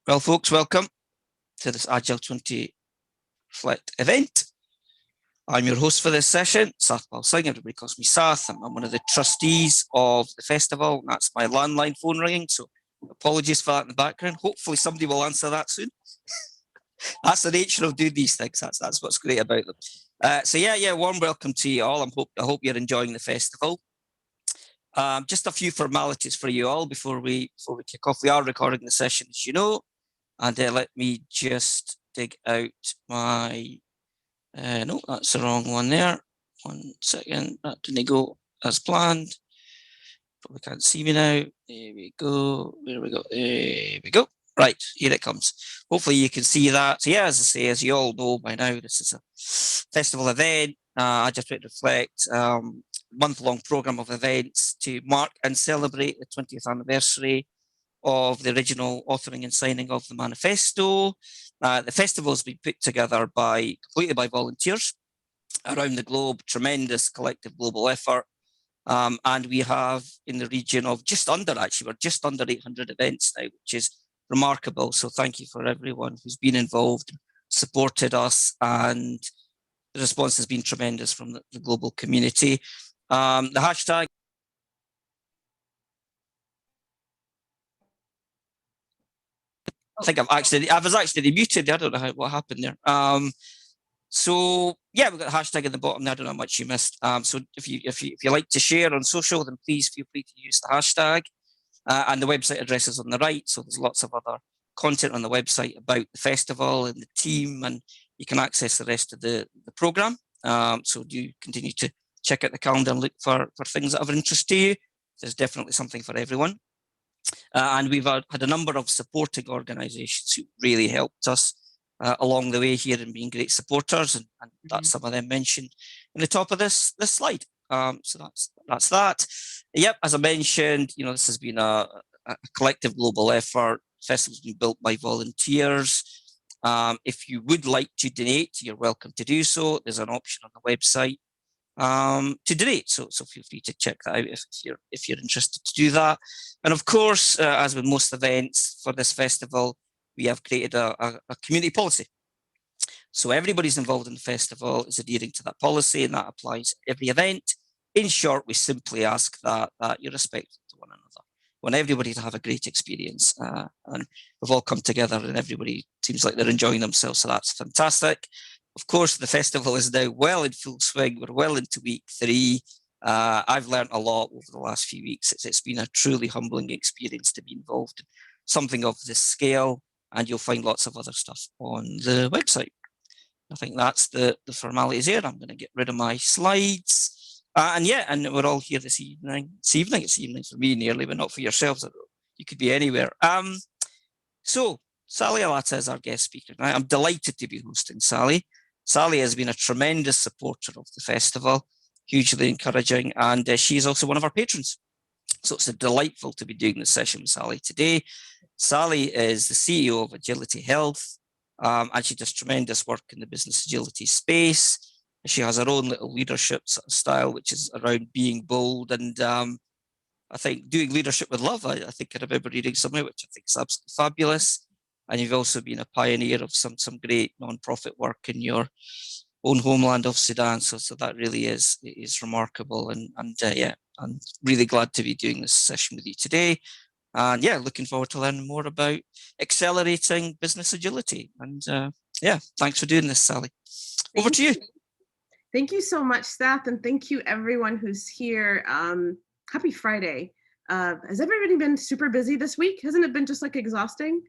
Well, folks, welcome to this Agile 20 Reflect event. I'm your host for this session, Sathpal Singh. Everybody calls me Sath. I'm one of the trustees of the festival. That's my landline phone ringing, so apologies for that in the background. Hopefully somebody will answer that soon. That's the nature of doing these things. That's what's great about them. So warm welcome to you all. I hope you're enjoying the festival. Just a few formalities for you all before we kick off. We are recording the session, as you know. And let me just dig out my, no, that's the wrong one there. 1 second, that didn't go as planned. Probably can't see me now. There we go, there we go, there we go. Right, here it comes. Hopefully you can see that. So yeah, as I say, as you all know by now, this is a festival event. I just want to reflect month-long program of events to mark and celebrate the 20th anniversary of the original authoring and signing of the manifesto. The festival has been put together completely by volunteers around the globe, tremendous collective global effort. And we have in the region of we're just under 800 events now, which is remarkable. So thank you for everyone who's been involved, supported us, and the response has been tremendous from the global community. The hashtag I think I was actually muted. I don't know what happened there. So yeah, we've got a hashtag in the bottom there. I don't know how much you missed. So if you like to share on social, then please feel free to use the hashtag. And the website address is on the right. So there's lots of other content on the website about the festival and the team, and you can access the rest of the program. So do continue to check out the calendar and look for things that are of interest to you. There's definitely something for everyone. And we've had a number of supporting organisations who really helped us along the way here and being great supporters, and that's some of them mentioned in the top of this slide. So that's that. Yep, as I mentioned, this has been a collective global effort. The festival's been built by volunteers. If you would like to donate, you're welcome to do so. There's an option on the website to donate. So feel free to check that out if you're interested to do that. And of course, as with most events for this festival, we have created a community policy. So everybody's involved in the festival is adhering to that policy, and that applies to every event. In short, we simply ask that you're respectful to one another. We want everybody to have a great experience, and we've all come together, and everybody seems like they're enjoying themselves. So that's fantastic. Of course, the festival is now well in full swing. We're well into week 3. I've learned a lot over the last few weeks. It's been a truly humbling experience to be involved in something of this scale, and you'll find lots of other stuff on the website. I think that's the formalities here. I'm going to get rid of my slides. And we're all here this evening. It's evening for me nearly, but not for yourselves. You could be anywhere. So Sally Elatta is our guest speaker. I'm delighted to be hosting Sally. Sally has been a tremendous supporter of the festival, hugely encouraging, and she is also one of our patrons. So it's delightful to be doing this session with Sally today. Sally is the CEO of AgilityHealth, and she does tremendous work in the business agility space. She has her own little leadership style, which is around being bold and I think doing leadership with love. I think I remember reading somewhere, which I think is absolutely fabulous. And you've also been a pioneer of some great non-profit work in your own homeland of Sudan. So that really is remarkable. And I'm really glad to be doing this session with you today. And looking forward to learning more about accelerating business agility. And thanks for doing this, Sally. Over to you. Thank you so much, Seth, and thank you everyone who's here. Happy Friday. Has everybody been super busy this week? Hasn't it been just like exhausting?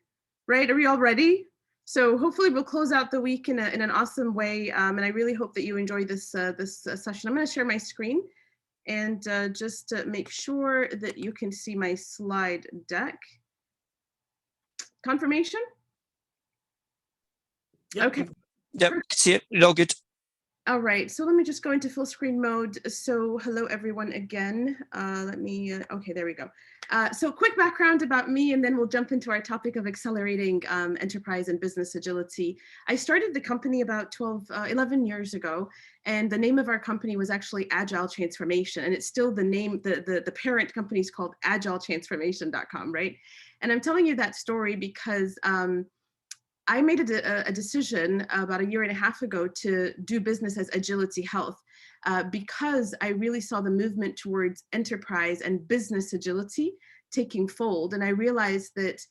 Right? Are we all ready? So hopefully we'll close out the week in an awesome way. And I really hope that you enjoy this session. I'm going to share my screen and just make sure that you can see my slide deck. Confirmation? Yep. Okay. Yep, see it. It's all good. All right, so let me just go into full screen mode. So hello everyone again. Okay, there we go. So quick background about me, and then we'll jump into our topic of accelerating enterprise and business agility. I started the company about 11 years ago, and the name of our company was actually Agile Transformation, and it's still the name, the parent company is called agiletransformation.com, right? And I'm telling you that story because I made a decision about a year and a half ago to do business as AgilityHealth because I really saw the movement towards enterprise and business agility taking fold. And I realized that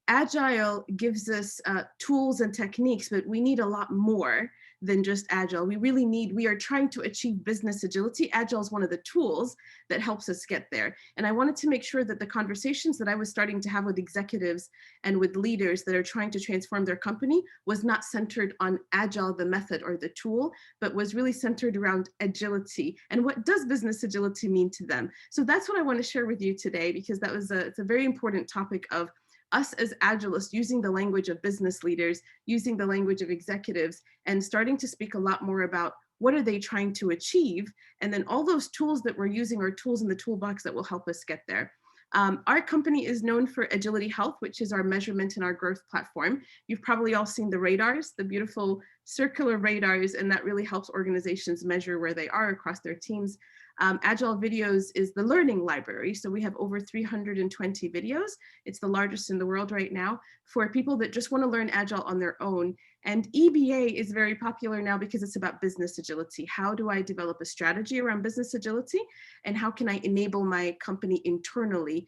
Agile gives us tools and techniques, but we need a lot more than just Agile. We are trying to achieve business agility. Agile is one of the tools that helps us get there. And I wanted to make sure that the conversations that I was starting to have with executives and with leaders that are trying to transform their company was not centered on Agile, the method or the tool, but was really centered around agility. And what does business agility mean to them? So that's what I want to share with you today, because it's a very important topic of us as Agilists using the language of business leaders, using the language of executives, and starting to speak a lot more about what are they trying to achieve, and then all those tools that we're using are tools in the toolbox that will help us get there. Our company is known for AgilityHealth, which is our measurement and our growth platform. You've probably all seen the radars, the beautiful circular radars, and that really helps organizations measure where they are across their teams. Agile Videos is the learning library. So we have over 320 videos. It's the largest in the world right now for people that just want to learn Agile on their own. And EBA is very popular now because it's about business agility. How do I develop a strategy around business agility? And how can I enable my company internally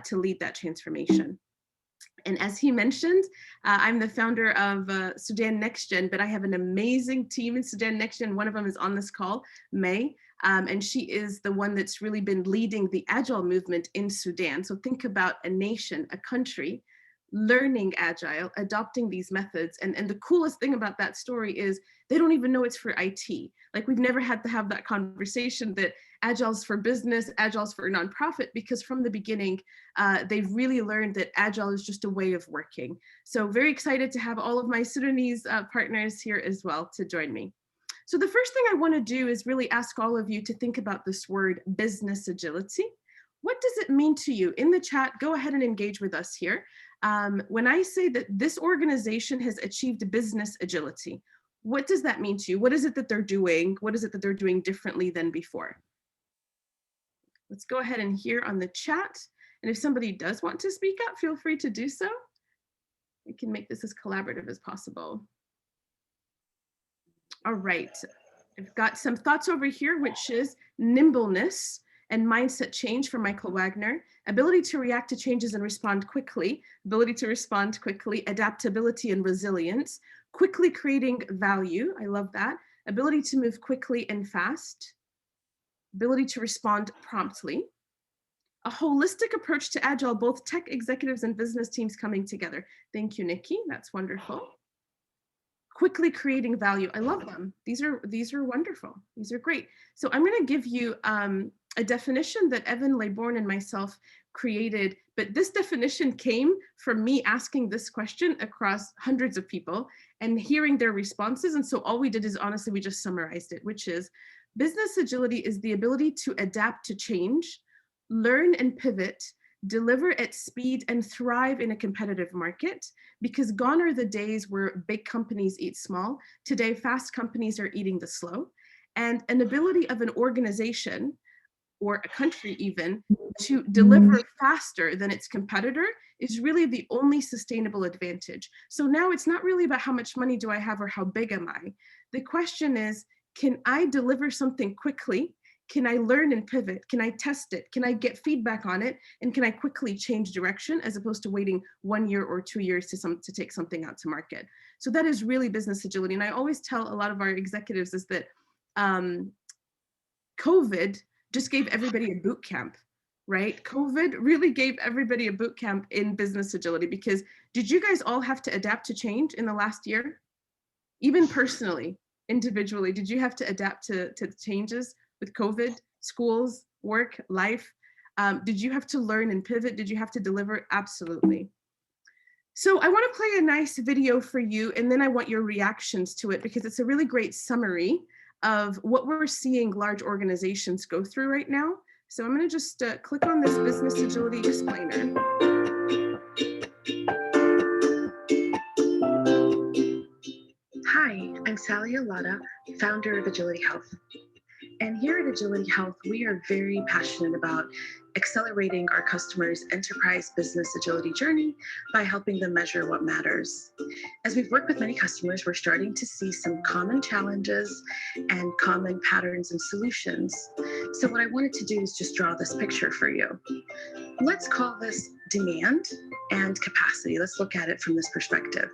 to lead that transformation? And as he mentioned, I'm the founder of Sudan Next Gen, but I have an amazing team in Sudan Next Gen. One of them is on this call, May, and she is the one that's really been leading the Agile movement in Sudan. So think about a nation, a country, learning Agile, adopting these methods. And the coolest thing about that story is they don't even know it's for IT. Like, we've never had to have that conversation that Agile's for business, Agile's for nonprofit, because from the beginning, they've really learned that Agile is just a way of working. So very excited to have all of my Sudanese partners here as well to join me. So the first thing I want to do is really ask all of you to think about this word business agility. What does it mean to you? In the chat, go ahead and engage with us here. When I say that this organization has achieved business agility, what does that mean to you? What is it that they're doing? What is it that they're doing differently than before? Let's go ahead and hear on the chat. And if somebody does want to speak up, feel free to do so. We can make this as collaborative as possible. All right, I've got some thoughts over here, which is nimbleness and mindset change for Michael Wagner, ability to react to changes and respond quickly, adaptability and resilience, quickly creating value, I love that, ability to move quickly and fast, ability to respond promptly, a holistic approach to Agile, both tech executives and business teams coming together. Thank you, Nikki, that's wonderful. Quickly creating value, I love them. These are wonderful, these are great. So I'm gonna give you a definition that Evan Laybourne and myself created, but this definition came from me asking this question across hundreds of people and hearing their responses. And so all we did is, honestly, we just summarized it, which is business agility is the ability to adapt to change, learn and pivot, deliver at speed, and thrive in a competitive market, because gone are the days where big companies eat small. Today, fast companies are eating the slow. And an ability of an organization or a country even to deliver faster than its competitor is really the only sustainable advantage. So now it's not really about how much money do I have or how big am I? The question is, can I deliver something quickly? Can I learn and pivot? Can I test it? Can I get feedback on it? And can I quickly change direction as opposed to waiting 1 year or 2 years to take something out to market? So that is really business agility. And I always tell a lot of our executives is that COVID just gave everybody a boot camp, right? COVID really gave everybody a boot camp in business agility, because did you guys all have to adapt to change in the last year? Even personally, individually, did you have to adapt to changes with COVID, schools, work, life? Did you have to learn and pivot? Did you have to deliver? Absolutely. So I want to play a nice video for you, and then I want your reactions to it, because it's a really great summary of what we're seeing large organizations go through right now. So I'm going to just click on this business agility explainer. Hi, I'm Sally Elatta, founder of AgilityHealth. And here at AgilityHealth, we are very passionate about accelerating our customers' enterprise business agility journey by helping them measure what matters. As we've worked with many customers, we're starting to see some common challenges and common patterns and solutions. So what I wanted to do is just draw this picture for you. Let's call this demand and capacity. Let's look at it from this perspective.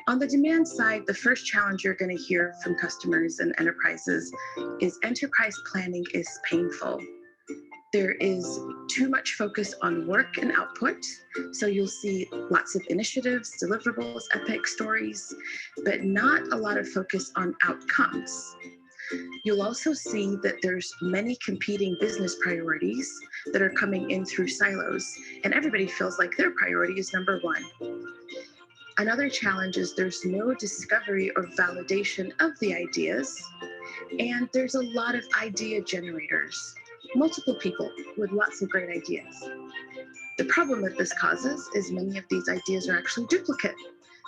On the demand side, the first challenge you're going to hear from customers and enterprises is enterprise planning is painful. There is too much focus on work and output. So you'll see lots of initiatives, deliverables, epic stories, but not a lot of focus on outcomes. You'll also see that there's many competing business priorities that are coming in through silos, and everybody feels like their priority is number one. Another challenge is there's no discovery or validation of the ideas, and there's a lot of idea generators, multiple people with lots of great ideas. The problem that this causes is many of these ideas are actually duplicate.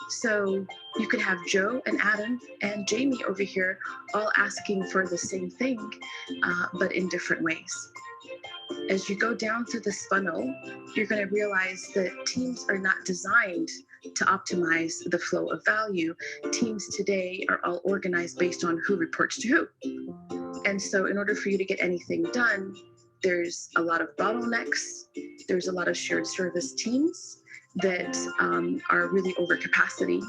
So you could have Joe and Adam and Jamie over here all asking for the same thing, but in different ways. As you go down through this funnel, you're going to realize that teams are not designed to optimize the flow of value. Teams today are all organized based on who reports to who. And so in order for you to get anything done, there's a lot of bottlenecks. There's a lot of shared service teams that are really over capacity.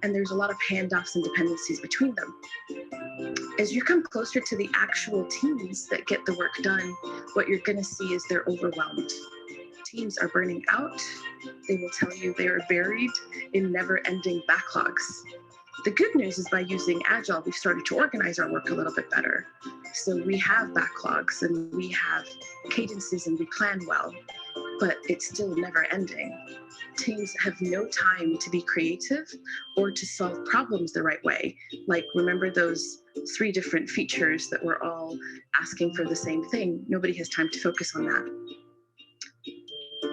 And there's a lot of handoffs and dependencies between them. As you come closer to the actual teams that get the work done, what you're going to see is they're overwhelmed. Teams are burning out. They will tell you they are buried in never-ending backlogs. The good news is by using Agile, we've started to organize our work a little bit better. So we have backlogs and we have cadences and we plan well, but it's still never ending. Teams have no time to be creative or to solve problems the right way. Like, remember those 3 different features that we're all asking for the same thing? Nobody has time to focus on that.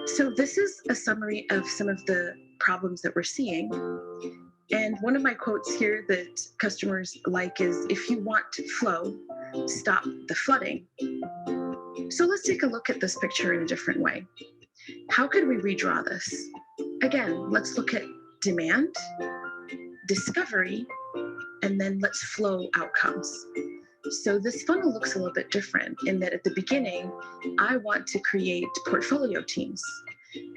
So this is a summary of some of the problems that we're seeing. And one of my quotes here that customers like is, if you want flow, stop the flooding. So let's take a look at this picture in a different way. How could we redraw this? Again, let's look at demand, discovery, and then let's flow outcomes. So this funnel looks a little bit different in that at the beginning, I want to create portfolio teams.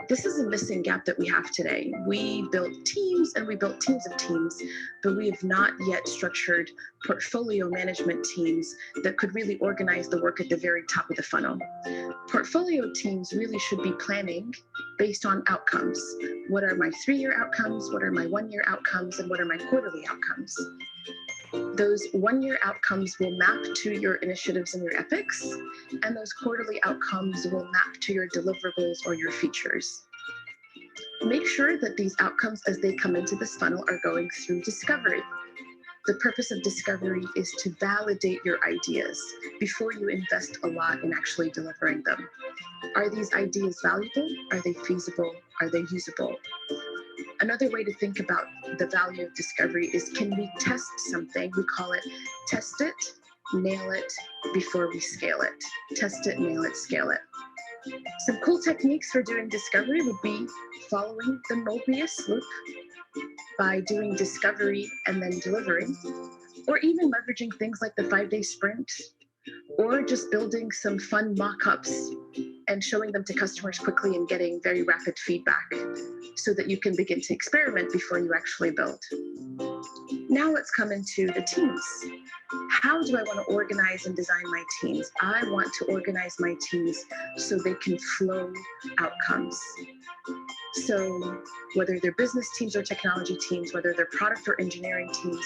This is a missing gap that we have today. We built teams and we built teams of teams, but we have not yet structured portfolio management teams that could really organize the work at the very top of the funnel. Portfolio teams really should be planning based on outcomes. What are my 3-year outcomes? What are my 1-year outcomes? And what are my quarterly outcomes? Those 1-year outcomes will map to your initiatives and your epics, and those quarterly outcomes will map to your deliverables or your features. Make sure that these outcomes, as they come into this funnel, are going through discovery. The purpose of discovery is to validate your ideas before you invest a lot in actually delivering them. Are these ideas valuable? Are they feasible? Are they usable? Another way to think about the value of discovery is, can we test something? We call it test it, nail it, before we scale it. Test it, nail it, scale it. Some cool techniques for doing discovery would be following the Mobius loop by doing discovery and then delivering, or even leveraging things like the 5-day sprint, or just building some fun mock-ups and showing them to customers quickly and getting very rapid feedback so that you can begin to experiment before you actually build. Now let's come into the teams. How do I want to organize and design my teams? I want to organize my teams so they can flow outcomes. So whether they're business teams or technology teams, whether they're product or engineering teams,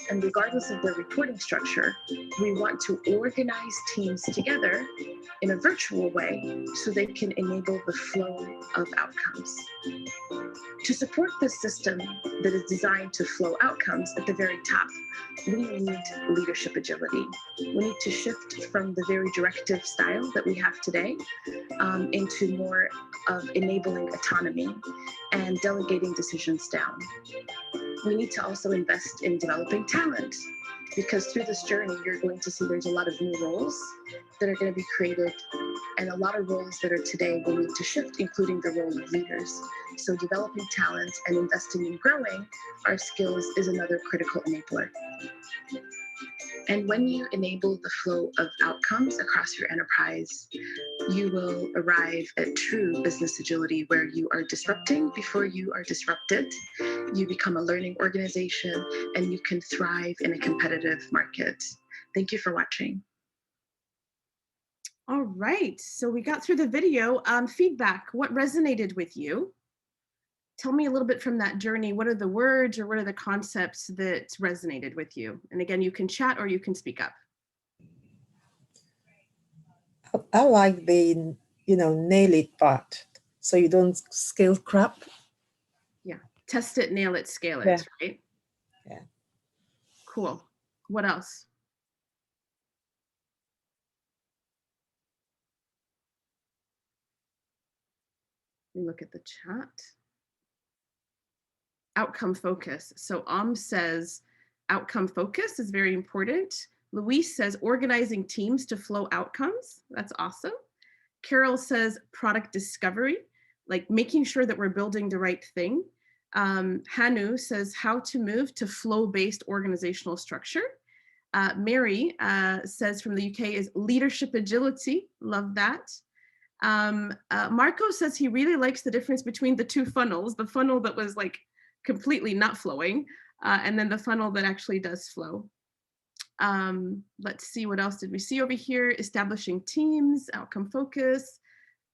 And regardless of their reporting structure, we want to organize teams together in a virtual way so they can enable the flow of outcomes. To support this system that is designed to flow outcomes at the very top, we need leadership agility. We need to shift from the very directive style that we have today into more of enabling autonomy and delegating decisions down. We need to also invest in developing talent, because through this journey, you're going to see there's a lot of new roles that are going to be created, and a lot of roles that are today will need to shift, including the role of leaders. So developing talent and investing in growing our skills is another critical enabler. And when you enable the flow of outcomes across your enterprise, you will arrive at true business agility, where you are disrupting before you are disrupted. You become a learning organization, and you can thrive in a competitive market. Thank you for watching. All right, so we got through the video. Feedback, what resonated with you? Tell me a little bit from that journey. What are the words or what are the concepts that resonated with you? And again, you can chat or you can speak up. I like the, nail it part. So you don't scale crap. Yeah, test it, nail it, scale it, Yeah. right? Yeah. Cool. What else? Let me look at the chat. Outcome focus. So says outcome focus is very important. Luis says organizing teams to flow outcomes. That's awesome. Carol says product discovery, like making sure that we're building the right thing. Hanu says how to move to flow-based organizational structure. Mary says from the UK is leadership agility. Love that. Marco says he really likes the difference between the two funnels, the funnel that was like completely not flowing, and then the funnel that actually does flow. Let's see, what else did we see over here? Establishing teams, outcome focus,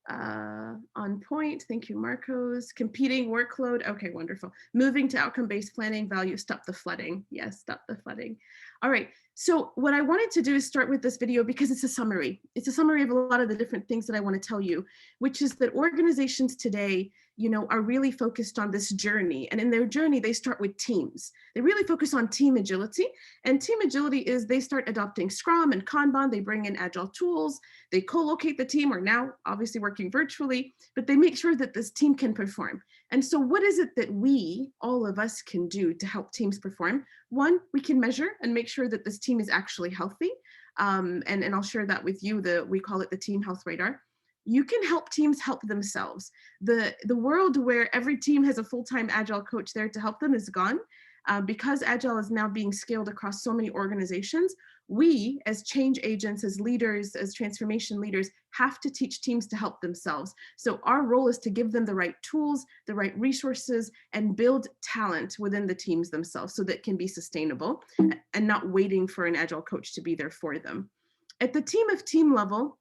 on point. Thank you, Marcos. Competing workload. Okay, wonderful. Moving to outcome-based planning, value, stop the flooding. Yes, stop the flooding. All right, so what I wanted to do is start with this video because it's a summary. It's a summary of a lot of the different things that I want to tell you, which is that organizations today, are really focused on this journey. And in their journey, they start with teams. They really focus on team agility. And team agility is they start adopting Scrum and Kanban. They bring in Agile tools. They co-locate the team, or now obviously working virtually, but they make sure that this team can perform. And so what is it that we, all of us, can do to help teams perform? One, we can measure and make sure that this team is actually healthy. And I'll share that with you. We call it the Team Health Radar. You can help teams help themselves. The world where every team has a full-time Agile coach there to help them is gone. Because Agile is now being scaled across so many organizations, we as change agents, as leaders, as transformation leaders, have to teach teams to help themselves. So our role is to give them the right tools, the right resources, and build talent within the teams themselves so that it can be sustainable and not waiting for an Agile coach to be there for them. At the team of team level,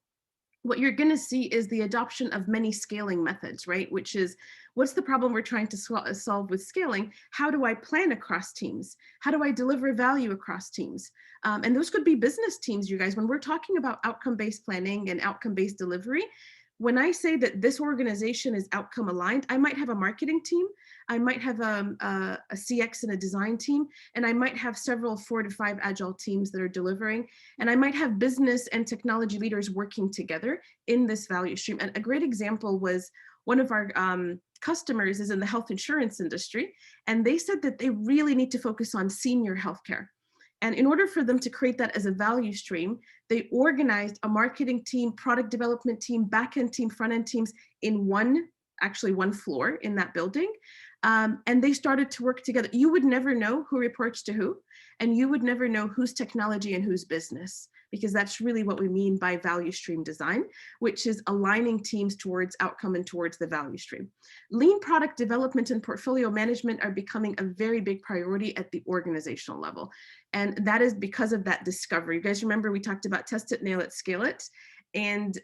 what you're going to see is the adoption of many scaling methods, right? Which is, what's the problem we're trying to solve with scaling? How do I plan across teams? How do I deliver value across teams? And those could be business teams, you guys. When we're talking about outcome-based planning and outcome-based delivery, when I say that this organization is outcome aligned, I might have a marketing team, I might have a CX and a design team, and I might have several 4 to 5 Agile teams that are delivering, and I might have business and technology leaders working together in this value stream. And a great example was one of our customers is in the health insurance industry, and they said that they really need to focus on senior healthcare. And in order for them to create that as a value stream, they organized a marketing team, product development team, back-end team, front-end teams in one floor in that building. And they started to work together. You would never know who reports to who, and you would never know who's technology and who's business, because that's really what we mean by value stream design, which is aligning teams towards outcome and towards the value stream. Lean product development and portfolio management are becoming a very big priority at the organizational level. And that is because of that discovery. You guys remember we talked about test it, nail it, scale it. and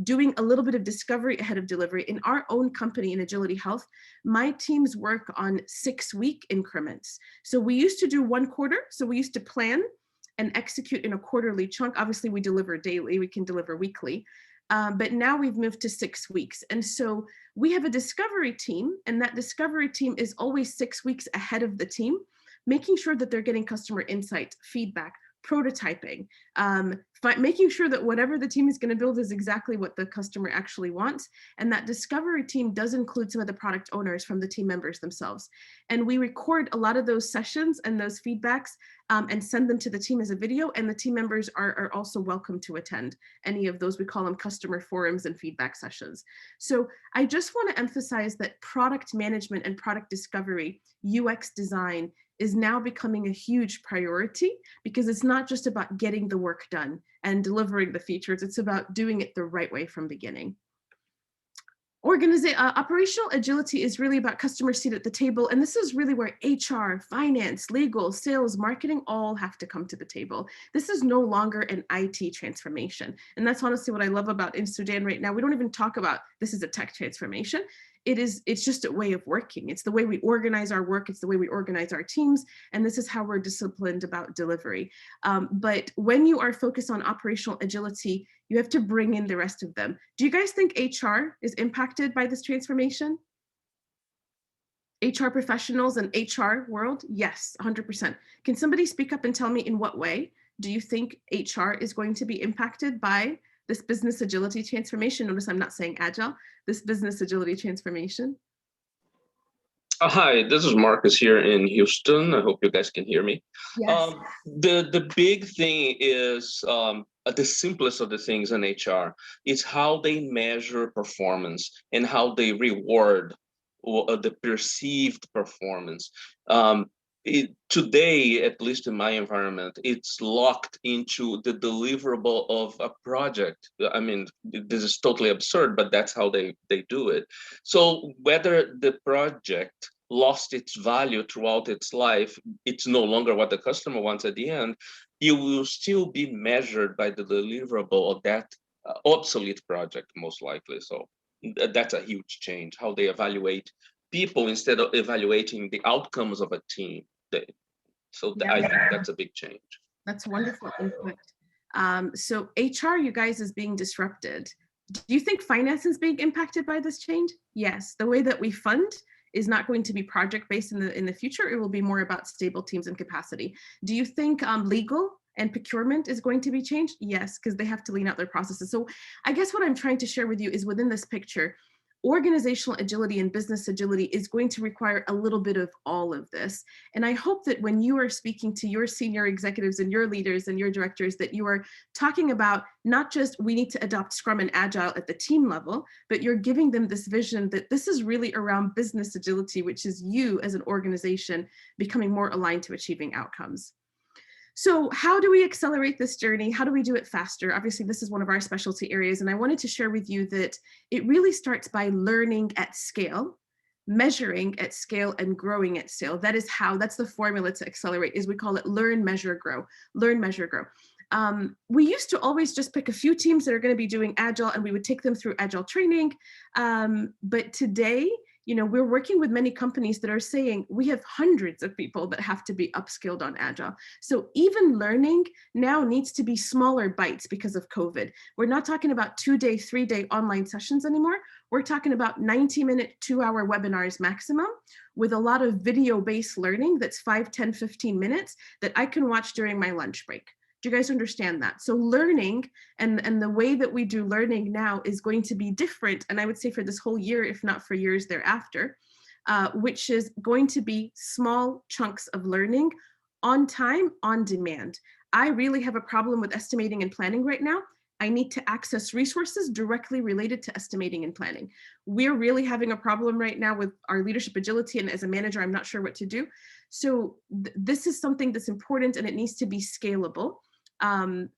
doing a little bit of discovery ahead of delivery. In our own company, in AgilityHealth, my teams work on 6-week increments. So we used to do 1 quarter. So we used to plan and execute in a quarterly chunk. Obviously, we deliver daily, we can deliver weekly. But now we've moved to 6 weeks. And so we have a discovery team, and that discovery team is always 6 weeks ahead of the team, making sure that they're getting customer insight, feedback, prototyping, making sure that whatever the team is going to build is exactly what the customer actually wants. And that discovery team does include some of the product owners from the team members themselves. And we record a lot of those sessions and those feedbacks and send them to the team as a video. And the team members are also welcome to attend any of those. We call them customer forums and feedback sessions. So I just want to emphasize that product management and product discovery, UX design, is now becoming a huge priority, because it's not just about getting the work done and delivering the features, it's about doing it the right way from beginning. Operational agility is really about customer seat at the table. And this is really where HR, finance, legal, sales, marketing all have to come to the table. This is no longer an IT transformation. And that's honestly what I love about in Sudan right now. We don't even talk about this is a tech transformation. It's just a way of working. It's the way we organize our work. It's the way we organize our teams. And this is how we're disciplined about delivery. But when you are focused on operational agility, you have to bring in the rest of them. Do you guys think HR is impacted by this transformation? HR professionals and HR world? Yes, 100%. Can somebody speak up and tell me in what way do you think HR is going to be impacted by this business agility transformation? Notice I'm not saying agile, this business agility transformation. Hi, this is Marcus here in Houston. I hope you guys can hear me. Yes. The big thing is the simplest of the things in HR is how they measure performance and how they reward the perceived performance. Today, at least in my environment, it's locked into the deliverable of a project. I mean, this is totally absurd, but that's how they do it. So whether the project lost its value throughout its life, it's no longer what the customer wants at the end, you will still be measured by the deliverable of that obsolete project, most likely. So that's a huge change, how they evaluate people instead of evaluating the outcomes of a team. I think that's a big change. That's wonderful input. So HR, you guys, is being disrupted. Do you think finance is being impacted by this change? Yes. The way that we fund is not going to be project-based in the future. It will be more about stable teams and capacity. Do you think legal and procurement is going to be changed? Yes, because they have to lean out their processes. So I guess what I'm trying to share with you is within this picture, organizational agility and business agility is going to require a little bit of all of this. And I hope that when you are speaking to your senior executives and your leaders and your directors, that you are talking about not just we need to adopt Scrum and Agile at the team level, but you're giving them this vision that this is really around business agility, which is you as an organization becoming more aligned to achieving outcomes. So how do we accelerate this journey? How do we do it faster? Obviously, this is one of our specialty areas, and I wanted to share with you that it really starts by learning at scale, measuring at scale, and growing at scale. That's the formula to accelerate, is we call it learn, measure, grow. Learn, measure, grow. We used to always just pick a few teams that are going to be doing Agile, and we would take them through Agile training. But today, we're working with many companies that are saying we have hundreds of people that have to be upskilled on Agile. So even learning now needs to be smaller bites because of COVID. We're not talking about 2-day, 3-day online sessions anymore. We're talking about 90-minute, 2-hour webinars maximum, with a lot of video-based learning that's 5, 10, 15 minutes that I can watch during my lunch break. Do you guys understand that? So learning and the way that we do learning now is going to be different. And I would say for this whole year, if not for years thereafter, which is going to be small chunks of learning on time, on demand. I really have a problem with estimating and planning right now. I need to access resources directly related to estimating and planning. We're really having a problem right now with our leadership agility, and as a manager, I'm not sure what to do. So this is something that's important, and it needs to be scalable.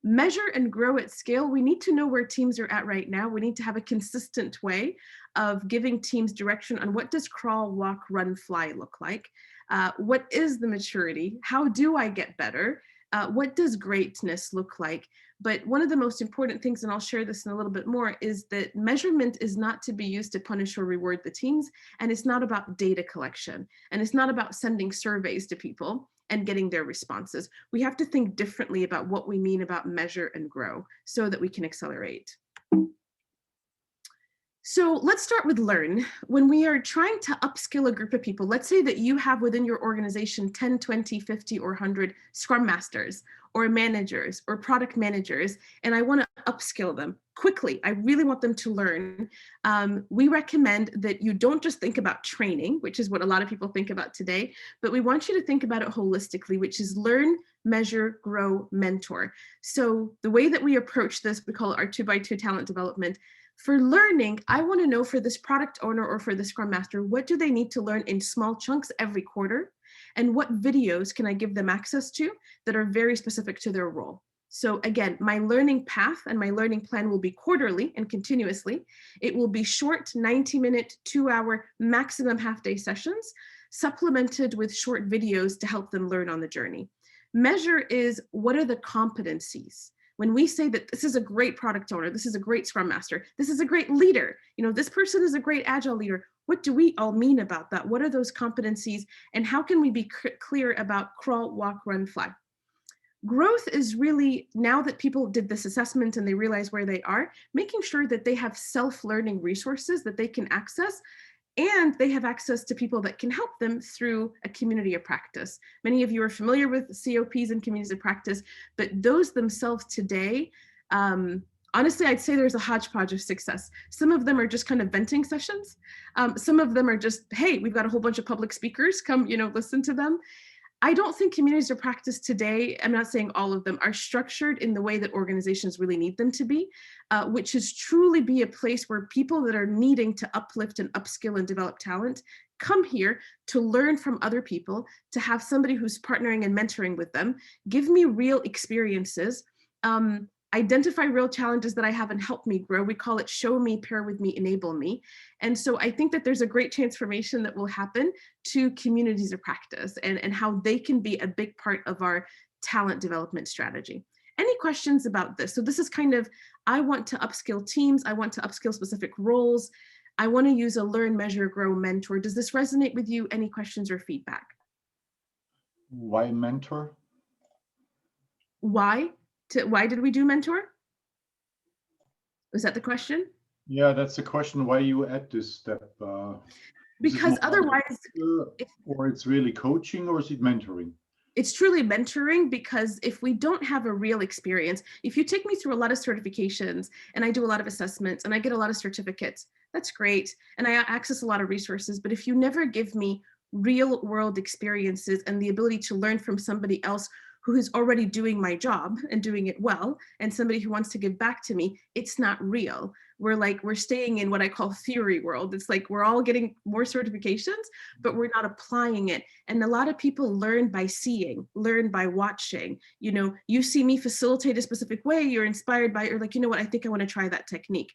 Measure and grow at scale. We need to know where teams are at right now. We need to have a consistent way of giving teams direction on what does crawl, walk, run, fly look like? What is the maturity? How do I get better? What does greatness look like? But one of the most important things, and I'll share this in a little bit more, is that measurement is not to be used to punish or reward the teams. And it's not about data collection. And it's not about sending surveys to people and getting their responses. We have to think differently about what we mean about measure and grow so that we can accelerate. So let's start with learn. When we are trying to upskill a group of people, let's say that you have within your organization 10, 20, 50, or 100 Scrum Masters or managers or product managers, and I want to upskill them quickly. I really want them to learn. We recommend that you don't just think about training, which is what a lot of people think about today, but we want you to think about it holistically, which is learn, measure, grow, mentor. So the way that we approach this, we call it our 2x2 talent development. For learning, I want to know for this product owner or for the Scrum Master, what do they need to learn in small chunks every quarter? And what videos can I give them access to that are very specific to their role? So again, my learning path and my learning plan will be quarterly and continuously. It will be short 90-minute, 2-hour, maximum half-day sessions, supplemented with short videos to help them learn on the journey. Measure is, what are the competencies? When we say that this is a great product owner, this is a great Scrum Master, this is a great leader, this person is a great Agile leader, what do we all mean about that? What are those competencies, and how can we be clear about crawl, walk, run, fly? Growth is really, now that people did this assessment and they realize where they are, making sure that they have self-learning resources that they can access, and they have access to people that can help them through a community of practice. Many of you are familiar with COPs and communities of practice, but those themselves today, honestly, I'd say there's a hodgepodge of success. Some of them are just kind of venting sessions. Some of them are just, hey, we've got a whole bunch of public speakers, come, listen to them. I don't think communities of practice today, I'm not saying all of them, are structured in the way that organizations really need them to be, which is truly be a place where people that are needing to uplift and upskill and develop talent come here to learn from other people, to have somebody who's partnering and mentoring with them, give me real experiences, identify real challenges that I have and help me grow. We call it show me, pair with me, enable me. And so I think that there's a great transformation that will happen to communities of practice and how they can be a big part of our talent development strategy. Any questions about this? So this is kind of, I want to upskill teams. I want to upskill specific roles. I want to use a learn, measure, grow, mentor. Does this resonate with you? Any questions or feedback? Why mentor? Why did we do mentor? Was that the question? Yeah, that's the question. Why you add this step? Because otherwise, or it's really coaching, or is it mentoring? It's truly mentoring, because if we don't have a real experience, if you take me through a lot of certifications and I do a lot of assessments and I get a lot of certificates, that's great. And I access a lot of resources, but if you never give me real world experiences and the ability to learn from somebody else who is already doing my job and doing it well, and somebody who wants to give back to me, it's not real. We're staying in what I call theory world. It's like we're all getting more certifications, but we're not applying it. And a lot of people learn by seeing, learn by watching. You see me facilitate a specific way, you're inspired by it, you're like, you know what, I think I want to try that technique.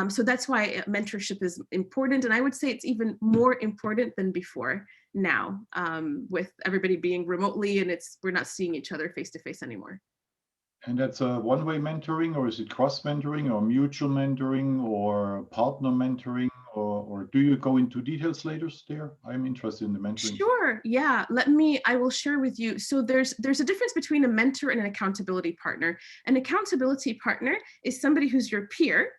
So that's why mentorship is important. And I would say it's even more important than before now, with everybody being remotely and we're not seeing each other face to face anymore. And that's a one-way mentoring, or is it cross-mentoring or mutual mentoring or partner mentoring, or do you go into details later there? I'm interested in the mentoring. Sure, yeah, I will share with you. So there's a difference between a mentor and an accountability partner. An accountability partner is somebody who's your peer,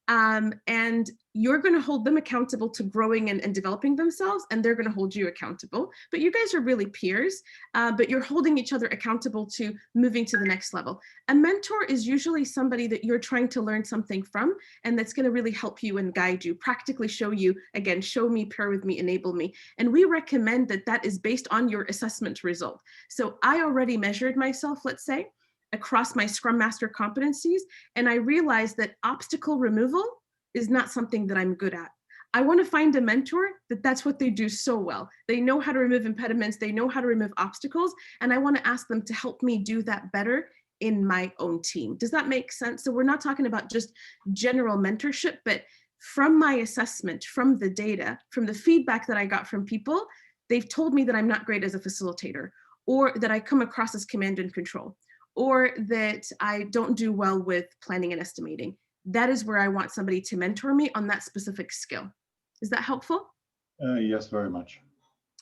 and you're going to hold them accountable to growing and developing themselves, and they're going to hold you accountable. But you guys are really peers, but you're holding each other accountable to moving to the next level. A mentor is usually somebody that you're trying to learn something from, and that's going to really help you and guide you, practically show you, again, show me, pair with me, enable me. And we recommend that is based on your assessment result. So I already measured myself, let's say, across my Scrum Master competencies, and I realized that obstacle removal is not something that I'm good at. I want to find a mentor that's what they do so well. They know how to remove impediments, they know how to remove obstacles, and I want to ask them to help me do that better in my own team. Does that make sense? So we're not talking about just general mentorship, but from my assessment, from the data, from the feedback that I got from people, they've told me that I'm not great as a facilitator, or that I come across as command and control, or that I don't do well with planning and estimating. That is where I want somebody to mentor me on that specific skill. Is that helpful? Yes, very much.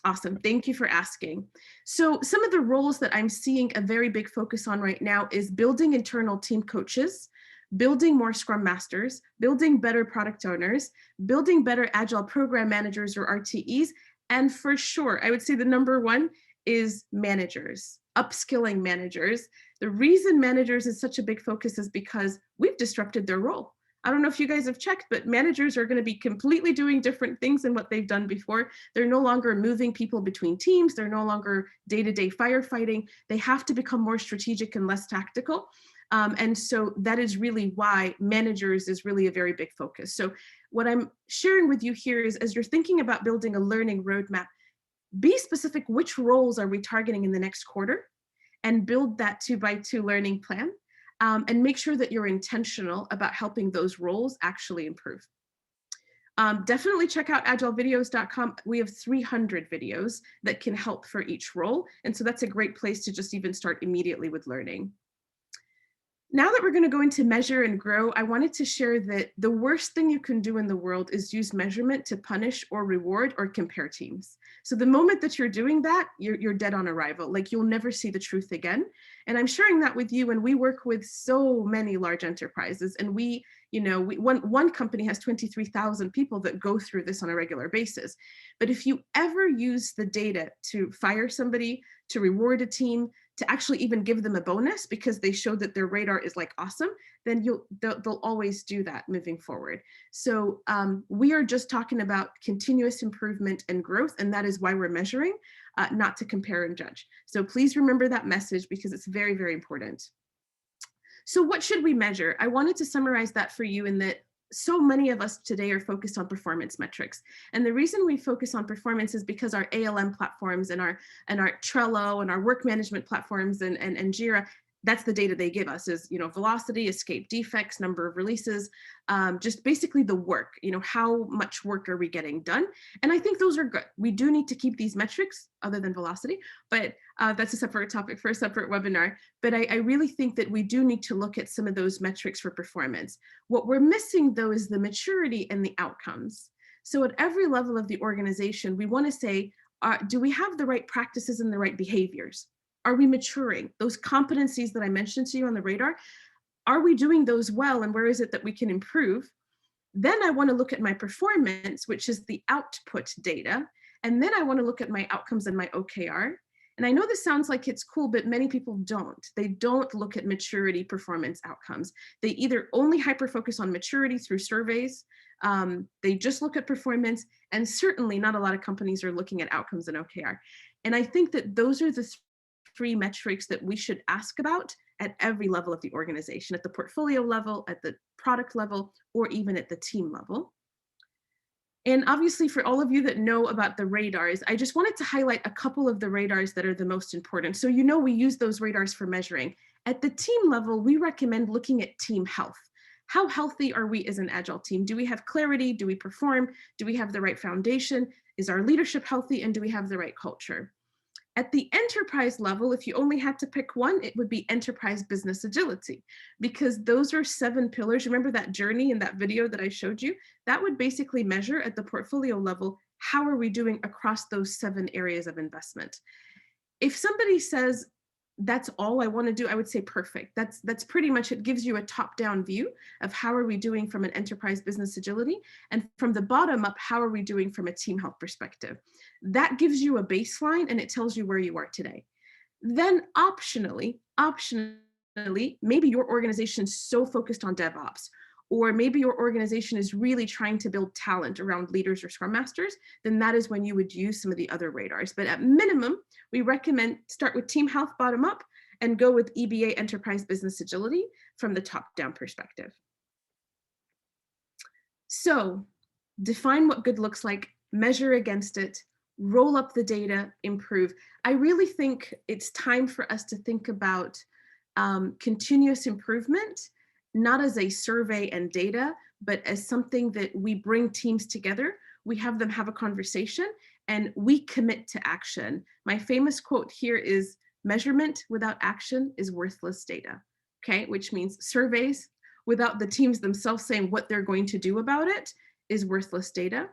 Awesome. Thank you for asking. So some of the roles that I'm seeing a very big focus on right now is building internal team coaches, building more Scrum Masters, building better product owners, building better Agile program managers or RTEs, and for sure, I would say the number one is managers, upskilling managers. The reason managers is such a big focus is because we've disrupted their role. I don't know if you guys have checked, but managers are going to be completely doing different things than what they've done before. They're no longer moving people between teams. They're no longer day-to-day firefighting. They have to become more strategic and less tactical. And so that is really why managers is really a very big focus. So what I'm sharing with you here is, as you're thinking about building a learning roadmap, be specific which roles are we targeting in the next quarter, and build that 2x2 learning plan. And make sure that you're intentional about helping those roles actually improve. Definitely check out agilevideos.com. We have 300 videos that can help for each role. And so that's a great place to just even start immediately with learning. Now that we're going to go into measure and grow, I wanted to share that the worst thing you can do in the world is use measurement to punish or reward or compare teams. So the moment that you're doing that, you're dead on arrival. Like, you'll never see the truth again. And I'm sharing that with you. And we work with so many large enterprises, and one company has 23,000 people that go through this on a regular basis. But if you ever use the data to fire somebody, to reward a team, to actually even give them a bonus because they showed that their radar is like awesome, then they'll always do that moving forward. So we are just talking about continuous improvement and growth, and that is why we're measuring, not to compare and judge. So please remember that message, because it's very, very important. So what should we measure? I wanted to summarize that for you in that so many of us today are focused on performance metrics. And the reason we focus on performance is because our ALM platforms and our Trello and our work management platforms and Jira, that's the data they give us is, velocity, escape defects, number of releases, just basically the work, how much work are we getting done? And I think those are good. We do need to keep these metrics other than velocity, but that's a separate topic for a separate webinar. But I really think that we do need to look at some of those metrics for performance. What we're missing though is the maturity and the outcomes. So at every level of the organization, we want to say, do we have the right practices and the right behaviors? Are we maturing? Those competencies that I mentioned to you on the radar, are we doing those well, and where is it that we can improve? Then I want to look at my performance, which is the output data. And then I want to look at my outcomes and my OKR. And I know this sounds like it's cool, but many people don't. They don't look at maturity, performance, outcomes. They either only hyper-focus on maturity through surveys, they just look at performance, and certainly not a lot of companies are looking at outcomes and OKR. And I think that those are the three metrics that we should ask about at every level of the organization, at the portfolio level, at the product level, or even at the team level. And obviously, for all of you that know about the radars, I just wanted to highlight a couple of the radars that are the most important. So we use those radars for measuring. At the team level, we recommend looking at team health. How healthy are we as an Agile team? Do we have clarity? Do we perform? Do we have the right foundation? Is our leadership healthy? And do we have the right culture? At the enterprise level, if you only had to pick one, it would be enterprise business agility, because those are 7 pillars. Remember that journey in that video that I showed you? That would basically measure at the portfolio level, how are we doing across those 7 areas of investment? If somebody says, that's all I want to do, I would say perfect. That's pretty much, it gives you a top-down view of how are we doing from an enterprise business agility, and from the bottom up, how are we doing from a team health perspective. That gives you a baseline, and it tells you where you are today. Then optionally, maybe your organization is so focused on DevOps, or maybe your organization is really trying to build talent around leaders or Scrum Masters, then that is when you would use some of the other radars. But at minimum, we recommend start with team health bottom up and go with EBA enterprise business agility from the top down perspective. So define what good looks like, measure against it, roll up the data, improve. I really think it's time for us to think about continuous improvement, not as a survey and data, but as something that we bring teams together, we have them have a conversation, and we commit to action. My famous quote here is, Measurement without action is worthless data, okay? Which means surveys without the teams themselves saying what they're going to do about it is worthless data.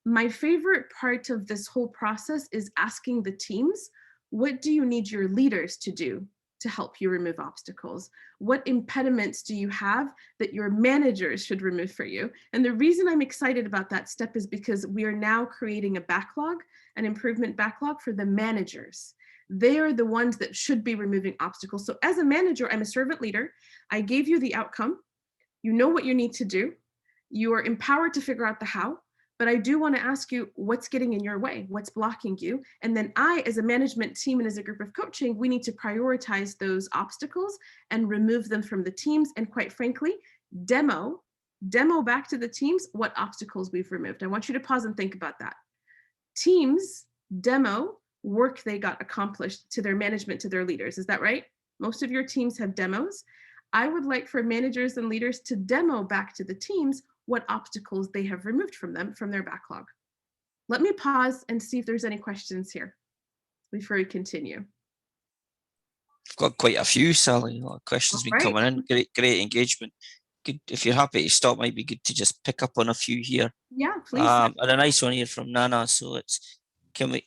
My favorite part of this whole process is asking the teams, what do you need your leaders to do to help you remove obstacles? What impediments do you have that your managers should remove for you? And the reason I'm excited about that step is because we are now creating a backlog, an improvement backlog for the managers. They are the ones that should be removing obstacles. So as a manager, I'm a servant leader. I gave you the outcome. You know what you need to do. You are empowered to figure out the how. But I do want to ask you, what's getting in your way? What's blocking you? And then I, as a management team and as a group of coaching, we need to prioritize those obstacles and remove them from the teams. And quite frankly, demo back to the teams what obstacles we've removed. I want you to pause and think about that. Teams demo work they got accomplished to their management, to their leaders. Is that right? Most of your teams have demos. I would like for managers and leaders to demo back to the teams what obstacles they have removed from them, from their backlog. Let me pause and see if there's any questions here before we continue. I've got quite a few, Sally. A lot of questions been coming in. Great engagement. Good. If you're happy to stop, might be good to just pick up on a few here. Yeah, please. And a nice one here from Nana. So it's,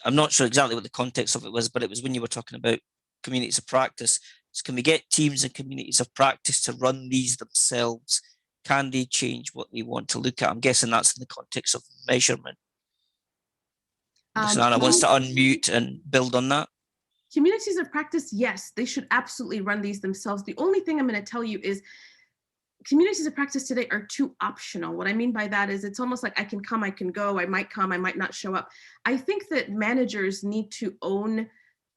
I'm not sure exactly what the context of it was, but it was when you were talking about communities of practice. So can we get teams and communities of practice to run these themselves? Can they change what they want to look at? I'm guessing that's in the context of measurement. So Anna wants to unmute and build on that. Communities of practice, yes, they should absolutely run these themselves. The only thing I'm going to tell you is communities of practice today are too optional. What I mean by that is it's almost like I can come, I can go, I might come, I might not show up. I think that managers need to own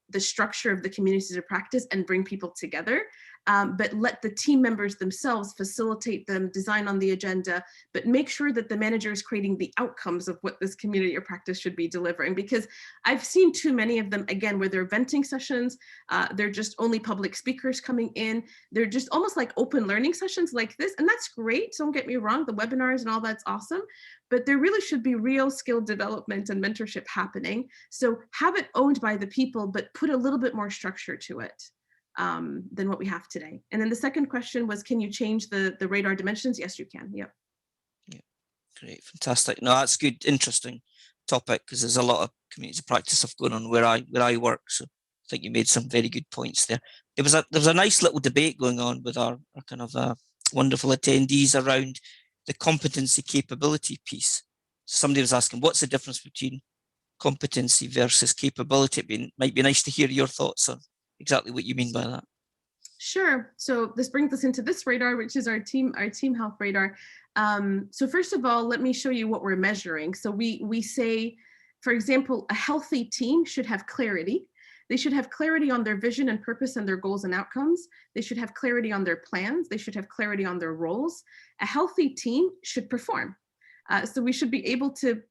the structure of the communities of practice and bring people together, but let the team members themselves facilitate them, design on the agenda, but make sure that the manager is creating the outcomes of what this community of practice should be delivering. Because I've seen too many of them, again, where they're venting sessions, they're just only public speakers coming in, they're just almost like open learning sessions like this, and that's great, don't get me wrong, the webinars and all that's awesome, but there really should be real skill development and mentorship happening. So have it owned by the people, but put a little bit more structure to it than what we have today. And then the second question was, can you change the radar dimensions? Yes, you can. Yep. Yeah, great, fantastic. No, that's good, interesting topic, because there's a lot of communities of practice stuff going on where I work. So I think you made some very good points there. There was a nice little debate going on with our kind of wonderful attendees around the competency capability piece. Somebody was asking, what's the difference between competency versus capability? It might be nice to hear your thoughts on exactly what you mean by that. Sure. So this brings us into this radar, which is our team health radar. So first of all, let me show you what we're measuring. So we say, for example, a healthy team should have clarity. They should have clarity on their vision and purpose and their goals and outcomes. They should have clarity on their plans. They should have clarity on their roles. A healthy team should perform. So we should be able to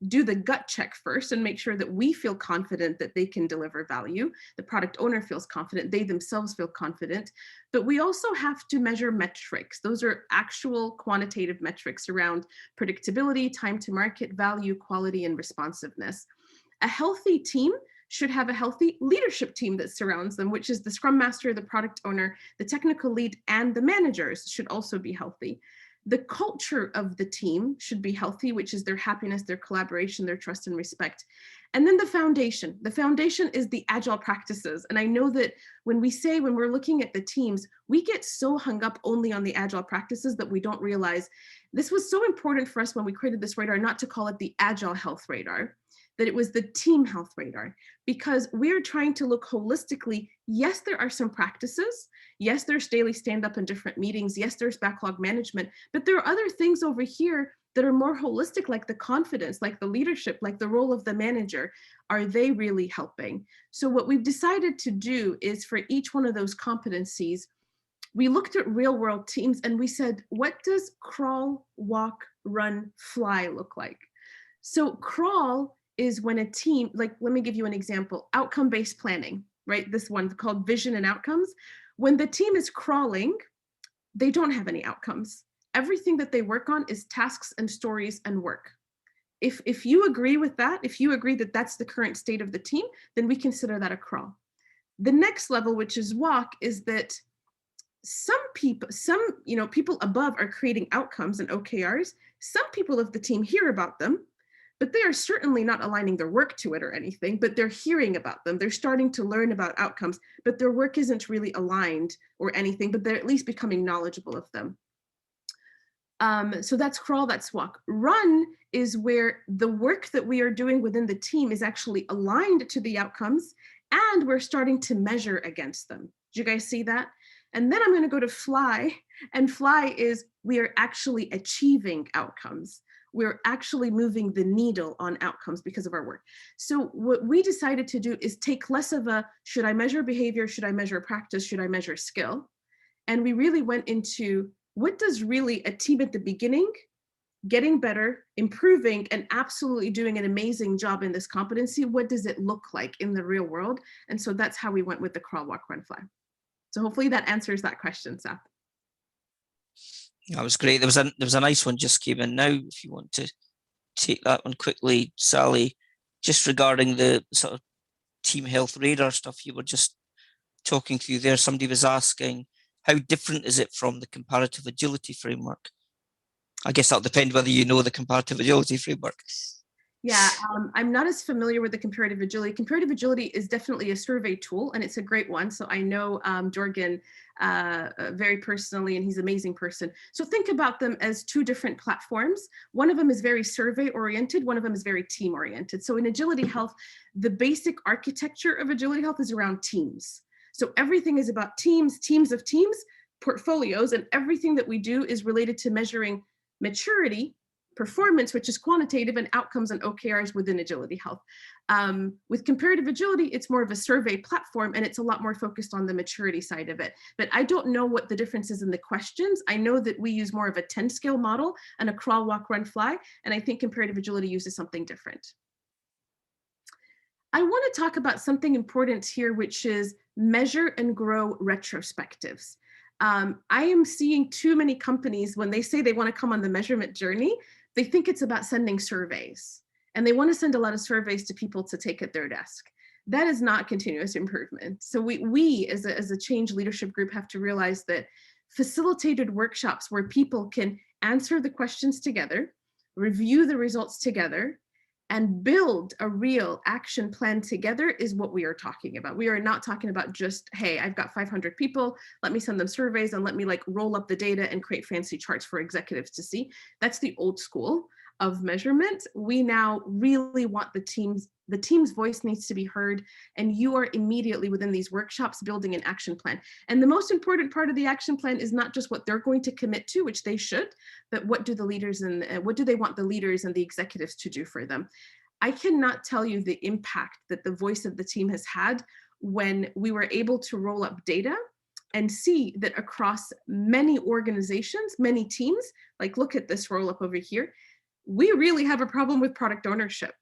do the gut check first and make sure that we feel confident that they can deliver value. The product owner feels confident, they themselves feel confident, but we also have to measure metrics. Those are actual quantitative metrics around predictability, time to market, value, quality, and responsiveness. A healthy team should have a healthy leadership team that surrounds them, which is the scrum master, the product owner, the technical lead, and the managers should also be healthy. The culture of the team should be healthy, which is their happiness, their collaboration, their trust and respect. And then the foundation. The foundation is the agile practices. And I know that when we're looking at the teams, we get so hung up only on the agile practices that we don't realize this was so important for us when we created this radar, not to call it the Agile Health Radar, that it was the team health radar, because we're trying to look holistically. Yes, there are some practices. Yes, there's daily stand-up and different meetings. Yes, there's backlog management, but there are other things over here that are more holistic, like the confidence, like the leadership, like the role of the manager. Are they really helping? So what we've decided to do is for each one of those competencies, we looked at real world teams and we said, what does crawl, walk, run, fly look like? So crawl is when a team, like, let me give you an example, outcome-based planning, right? This one called vision and outcomes. When the team is crawling, they don't have any outcomes. Everything that they work on is tasks and stories and work. If you agree with that, if you agree that that's the current state of the team, then we consider that a crawl. The next level, which is walk, is that some people above are creating outcomes and OKRs. Some people of the team hear about them, but they are certainly not aligning their work to it or anything, but they're hearing about them. They're starting to learn about outcomes, but their work isn't really aligned or anything, but they're at least becoming knowledgeable of them. So that's crawl, that's walk. Run is where the work that we are doing within the team is actually aligned to the outcomes, and we're starting to measure against them. Do you guys see that? And then I'm going to go to fly, and fly is we are actually achieving outcomes. We're actually moving the needle on outcomes because of our work. So what we decided to do is take less of a, should I measure behavior? Should I measure practice? Should I measure skill? And we really went into what does really a team at the beginning, getting better, improving, and absolutely doing an amazing job in this competency, what does it look like in the real world? And so that's how we went with the crawl, walk, run, fly. So hopefully that answers that question, Seth. That was great. There was a nice one just came in now. If you want to take that one quickly, Sally, just regarding the sort of team health radar stuff you were just talking through there. Somebody was asking, how different is it from the comparative agility framework? I guess that'll depend whether you know the comparative agility framework. Yeah, I'm not as familiar with the comparative agility. Comparative agility is definitely a survey tool, and it's a great one. So I know Jorgen very personally, and he's an amazing person. So think about them as two different platforms. One of them is very survey oriented. One of them is very team oriented. So in Agility Health, the basic architecture of Agility Health is around teams. So everything is about teams, teams of teams, portfolios, and everything that we do is related to measuring maturity, performance, which is quantitative, and outcomes and OKRs within Agility Health. With comparative agility, it's more of a survey platform, and it's a lot more focused on the maturity side of it. But I don't know what the difference is in the questions. I know that we use more of a 10 scale model and a crawl, walk, run, fly, and I think comparative agility uses something different. I want to talk about something important here, which is measure and grow retrospectives. I am seeing too many companies, when they say they want to come on the measurement journey, they think it's about sending surveys, and they want to send a lot of surveys to people to take at their desk. That is not continuous improvement. So we as a change leadership group have to realize that facilitated workshops where people can answer the questions together, review the results together, and build a real action plan together is what we are talking about. We are not talking about just, hey, I've got 500 people, let me send them surveys and let me like roll up the data and create fancy charts for executives to see. That's the old school of measurement. We now really want the team's voice needs to be heard, and you are immediately within these workshops building an action plan. And the most important part of the action plan is not just what they're going to commit to, which they should, but what do the leaders and what do they want the leaders and the executives to do for them? I cannot tell you the impact that the voice of the team has had when we were able to roll up data and see that across many organizations, many teams, like look at this roll up over here, we really have a problem with product ownership.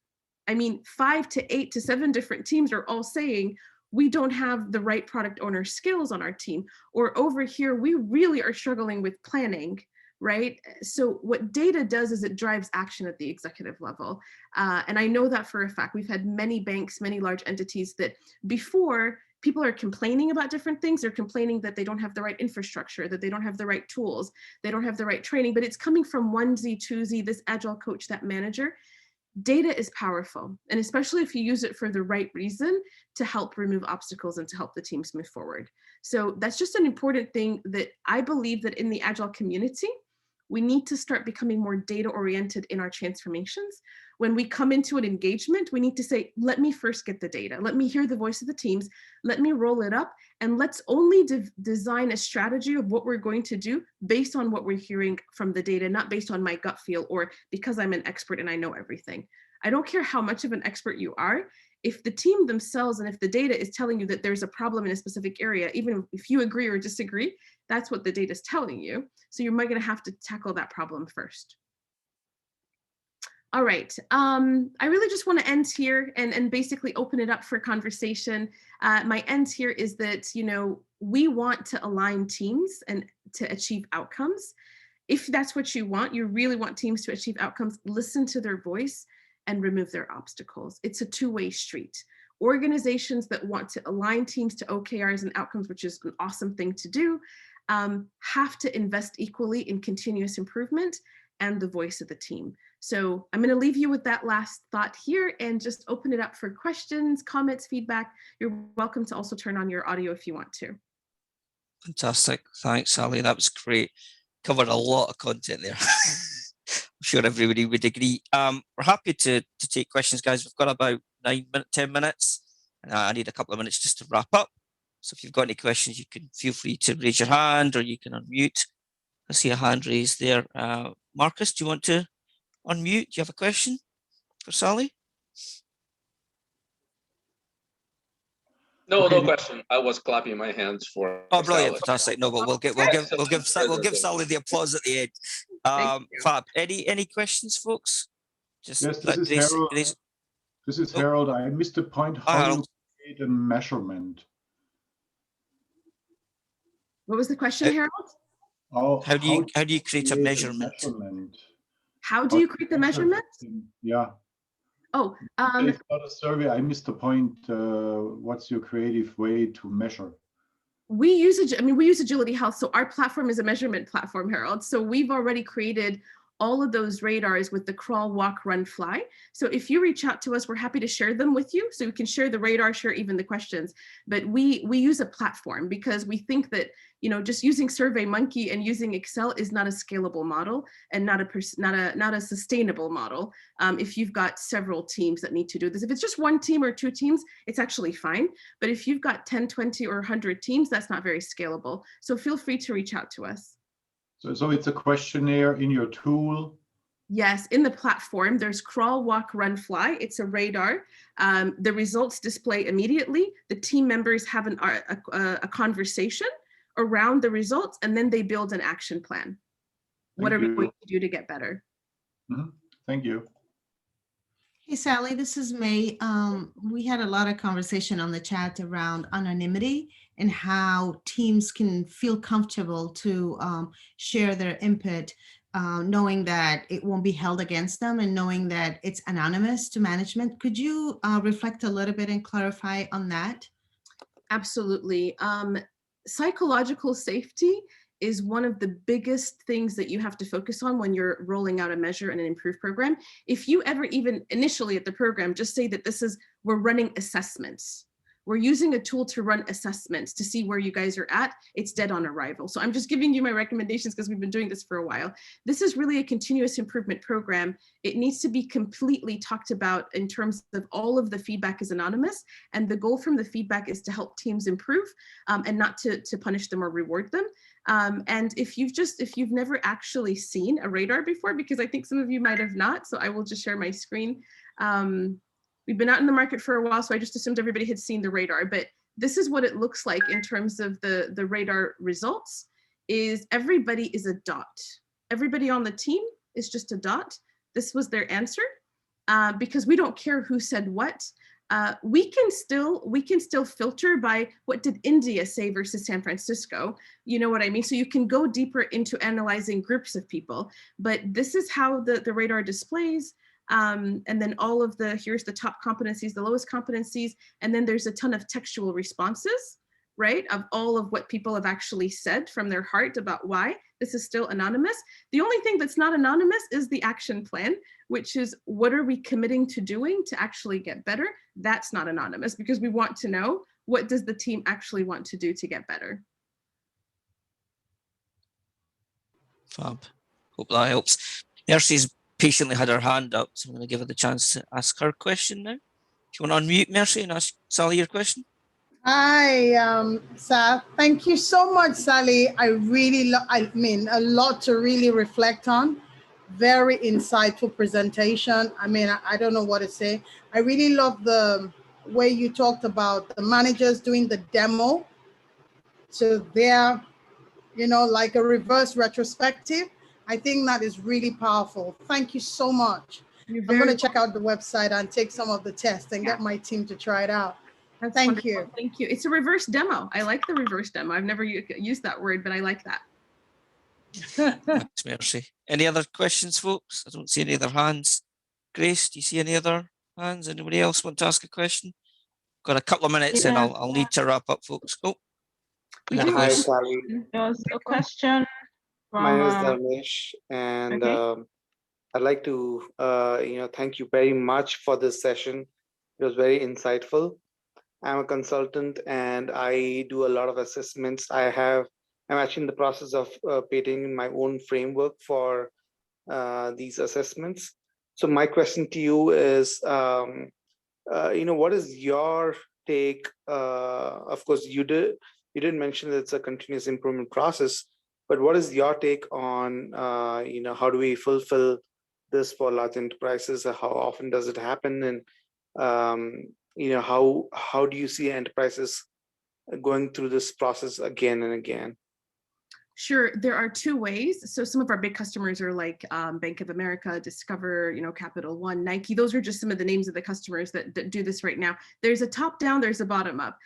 I mean, 5 to 8 to 7 different teams are all saying, we don't have the right product owner skills on our team. Or over here, we really are struggling with planning, right? So what data does is it drives action at the executive level. And I know that for a fact. We've had many banks, many large entities that before people are complaining about different things, they're complaining that they don't have the right infrastructure, that they don't have the right tools, they don't have the right training, but it's coming from 1Z, 2Z, this agile coach, that manager. Data is powerful, and especially if you use it for the right reason to help remove obstacles and to help the teams move forward. So that's just an important thing that I believe that in the Agile community, we need to start becoming more data oriented in our transformations. When we come into an engagement, we need to say, let me first get the data. Let me hear the voice of the teams. Let me roll it up. And let's only design a strategy of what we're going to do based on what we're hearing from the data, not based on my gut feel or because I'm an expert and I know everything. I don't care how much of an expert you are. If the team themselves and if the data is telling you that there's a problem in a specific area, even if you agree or disagree, that's what the data is telling you. So you're going to have to tackle that problem first. All right, I really just want to end here and basically open it up for conversation. My end here is that, you know, we want to align teams and to achieve outcomes. If that's what you want, you really want teams to achieve outcomes, listen to their voice and remove their obstacles. It's a two-way street. Organizations that want to align teams to OKRs and outcomes, which is an awesome thing to do, have to invest equally in continuous improvement and the voice of the team. So I'm going to leave you with that last thought here and just open it up for questions, comments, feedback. You're welcome to also turn on your audio if you want to. Fantastic. Thanks, Sally. That was great. Covered a lot of content there. I'm sure everybody would agree. We're happy to take questions, guys. We've got about 10 minutes. I need a couple of minutes just to wrap up. So if you've got any questions, you can feel free to raise your hand or you can unmute. I see a hand raised there. Marcus, do you want to unmute? Do you have a question for Sally? No, no question. I was clapping my hands for. Oh, brilliant! Sally. Fantastic. No, but we'll give Sally the applause at the end. Fab. Any questions, folks? Just yes, this is Harold. This is Harold. I missed the point. How you create a measurement? What was the question, Harold? Oh, how do you create a measurement? How do you create the measurement? Yeah. Oh, it's not a survey. I missed the point. What's your creative way to measure? We use AgilityHealth. So our platform is a measurement platform, Harold. So we've already created all of those radars with the crawl, walk, run, fly. So if you reach out to us, we're happy to share them with you. So we can share the radar, share even the questions. But we use a platform because we think that, you know, just using SurveyMonkey and using Excel is not a scalable model and not a sustainable model. If you've got several teams that need to do this, if it's just one team or two teams, it's actually fine. But if you've got 10, 20 or 100 teams, that's not very scalable. So feel free to reach out to us. So it's a questionnaire in your tool? Yes, in the platform, there's crawl, walk, run, fly. It's a radar. The results display immediately. The team members have a conversation around the results, and then they build an action plan. What are we going to do to get better? Mm-hmm. Thank you. Hey, Sally, this is May. We had a lot of conversation on the chat around anonymity and how teams can feel comfortable to share their input, knowing that it won't be held against them and knowing that it's anonymous to management. Could you reflect a little bit and clarify on that? Absolutely. Psychological safety is one of the biggest things that you have to focus on when you're rolling out a measure and an improve program. If you ever even initially at the program, just say that we're running assessments. We're using a tool to run assessments to see where you guys are at. It's dead on arrival. So I'm just giving you my recommendations because we've been doing this for a while. This is really a continuous improvement program. It needs to be completely talked about in terms of all of the feedback is anonymous. And the goal from the feedback is to help teams improve and not to punish them or reward them. And if you've never actually seen a radar before, because I think some of you might have not, so I will just share my screen. We've been out in the market for a while, so I just assumed everybody had seen the radar, but this is what it looks like in terms of the radar results. Is everybody is a dot. Everybody on the team is just a dot. This was their answer because we don't care who said what. We can still filter by what did India say versus San Francisco. You know what I mean? So you can go deeper into analyzing groups of people, but this is how the radar displays. And then all of here's the top competencies, the lowest competencies, and then there's a ton of textual responses, right? Of all of what people have actually said from their heart about why. This is still anonymous. The only thing that's not anonymous is the action plan, which is what are we committing to doing to actually get better? That's not anonymous because we want to know what does the team actually want to do to get better. Fab. Hope that helps. Mercy's patiently had her hand up, so I'm going to give her the chance to ask her question now. Do you want to unmute, Mercy, and ask Sally your question? Hi, Seth. Thank you so much, Sally. I really, a lot to really reflect on. Very insightful presentation. I don't know what to say. I really love the way you talked about the managers doing the demo. So they're, like a reverse retrospective. I think that is really powerful. Thank you so much. I'm going to check out the website and take some of the tests and get my team to try it out. Thank you. Thank you. It's a reverse demo. I like the reverse demo. I've never used that word, but I like that. Thanks, Mercy. Any other questions, folks? I don't see any other hands. Grace, do you see any other hands? Anybody else want to ask a question? got a couple of minutes and I'll need to wrap up, folks. Oh, We there do. it Hi, goes. Sally. There was a question My name is from, Dharmesh, and okay. I'd like to, thank you very much for this session. It was very insightful. I'm a consultant and I do a lot of assessments. I'm actually in the process of patenting my own framework for these assessments. So my question to you is, what is your take? Of course, you did mention that it's a continuous improvement process, but what is your take on, how do we fulfill this for large enterprises? How often does it happen? And, how do you see enterprises going through this process again and again? Sure, there are two ways. So some of our big customers are like Bank of America, Discover, Capital One, Nike. Those are just some of the names of the customers that do this right now. There's a top down, there's a bottom up.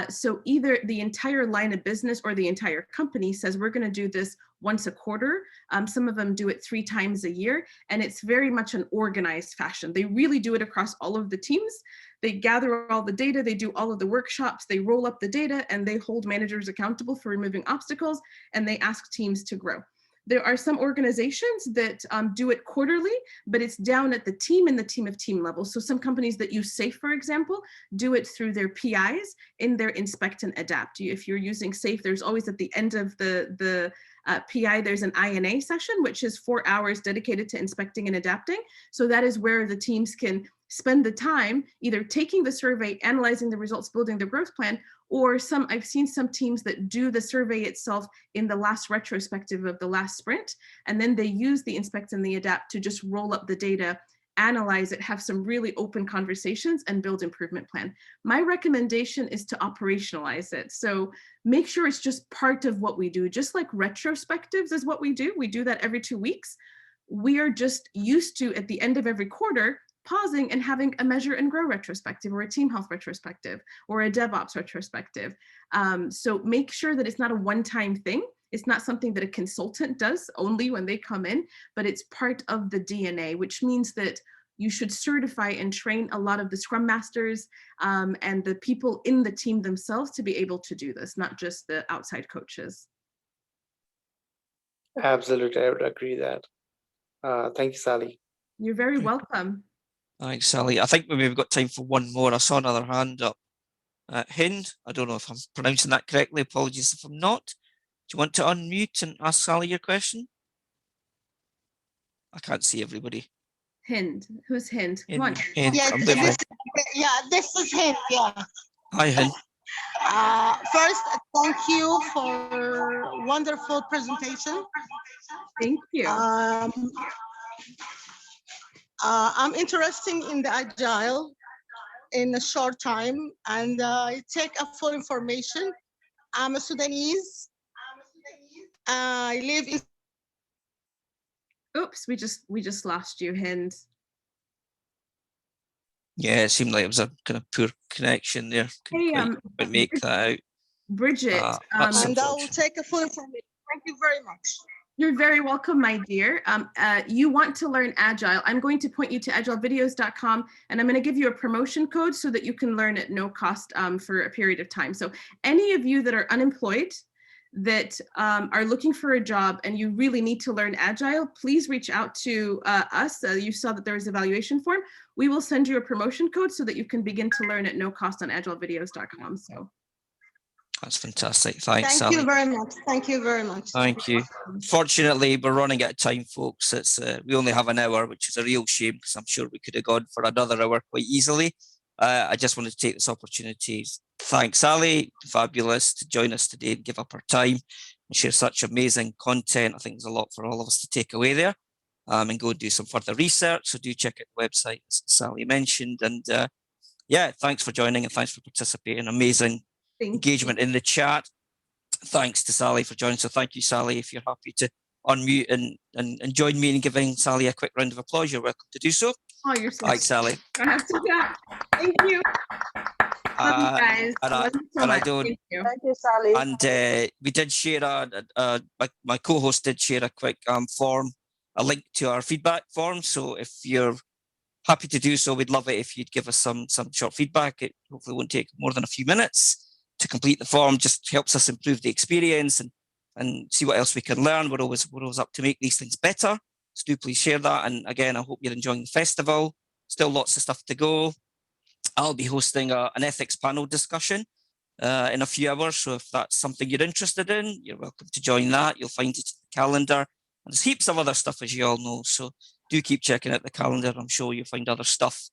So either the entire line of business or the entire company says we're going to do this once a quarter. Some of them do it 3 times a year, and it's very much an organized fashion. They really do it across all of the teams. They gather all the data, they do all of the workshops, they roll up the data, and they hold managers accountable for removing obstacles, and they ask teams to grow. There are some organizations that do it quarterly, but it's down at the team and the team of team level. So some companies that use SAFE, for example, do it through their PIs in their inspect and adapt. If you're using SAFE, there's always at the end of the PI, there's an INA session, which is 4 hours dedicated to inspecting and adapting. So that is where the teams can spend the time either taking the survey, analyzing the results, building the growth plan, or I've seen some teams that do the survey itself in the last retrospective of the last sprint, and then they use the inspect and the adapt to just roll up the data, analyze it, have some really open conversations, and build improvement plan. My recommendation is to operationalize it. So make sure it's just part of what we do, just like retrospectives is what we do. We do that every 2 weeks. We are just used to, at the end of every quarter, pausing and having a measure and grow retrospective, or a team health retrospective, or a DevOps retrospective. So make sure that it's not a one-time thing. It's not something that a consultant does only when they come in, but it's part of the DNA, which means that you should certify and train a lot of the Scrum Masters and the people in the team themselves to be able to do this, not just the outside coaches. Absolutely, I would agree that. Thank you, Sally. You're very welcome. Thanks, Sally. I think we've got time for one more. I saw another hand up. Hind, I don't know if I'm pronouncing that correctly. Apologies if I'm not. Do you want to unmute and ask Sally your question? I can't see everybody. Hind, who's Hind? Come on. Hind, Yeah, this is Hind. Yeah. Hi, Hind. First, thank you for wonderful presentation. Thank you. I'm interested in the Agile in a short time, and I take a full information. I'm a Sudanese. I live in. Oops, we just lost you, Hind. Yeah, it seemed like it was a kind of poor connection there. Couldn't quite make that out. Bridget. And I will take a full information. Thank you very much. You're very welcome, my dear. You want to learn Agile. I'm going to point you to agilevideos.com, and I'm going to give you a promotion code so that you can learn at no cost for a period of time. So any of you that are unemployed, that are looking for a job and you really need to learn Agile, please reach out to us. You saw that there was an evaluation form. We will send you a promotion code so that you can begin to learn at no cost on agilevideos.com. So that's fantastic. Thanks, Thank Sally. you very much. Thank you very much. Thank you. Fortunately, we're running out of time, folks. It's we only have an hour, which is a real shame because I'm sure we could have gone for another hour quite easily. I just wanted to take this opportunity. Thanks, Sally. Fabulous to join us today and give up her time and share such amazing content. I think there's a lot for all of us to take away there and go and do some further research. So do check out the website, as Sally mentioned. And yeah, thanks for joining and thanks for participating. Amazing engagement in the chat. Thanks to Sally for joining. So thank you, Sally. If you're happy to unmute and join me in giving Sally a quick round of applause, you're welcome to do so. Oh, you're so Thanks, Sally. I have to do that. Thank you. Love you guys. Love you so much. Thank you. Thank you, Sally. And we did share my co-host did share a quick form, a link to our feedback form. So if you're happy to do so. We'd love it if you'd give us some short feedback. It hopefully won't take more than a few minutes to complete the form. Just helps us improve the experience and see what else we can learn. We're always up to make these things better. So do please share that. And again, I hope you're enjoying the festival. Still lots of stuff to go. I'll be hosting an ethics panel discussion in a few hours. So if that's something you're interested in, you're welcome to join that. You'll find it in the calendar. And there's heaps of other stuff, as you all know. So do keep checking out the calendar. I'm sure you'll find other stuff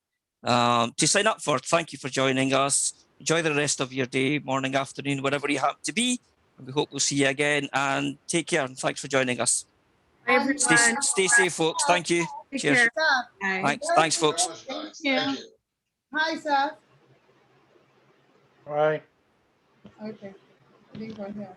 to sign up for. Thank you for joining us. Enjoy the rest of your day, morning, afternoon, wherever you happen to be. And we hope we'll see you again. And take care. And thanks for joining us. Bye, everyone. Stay safe, folks. Thank you. Take Cheers. care. Seth, Bye. Thanks, folks. thank you. Hi, Seth. All right. Okay. I think we're here.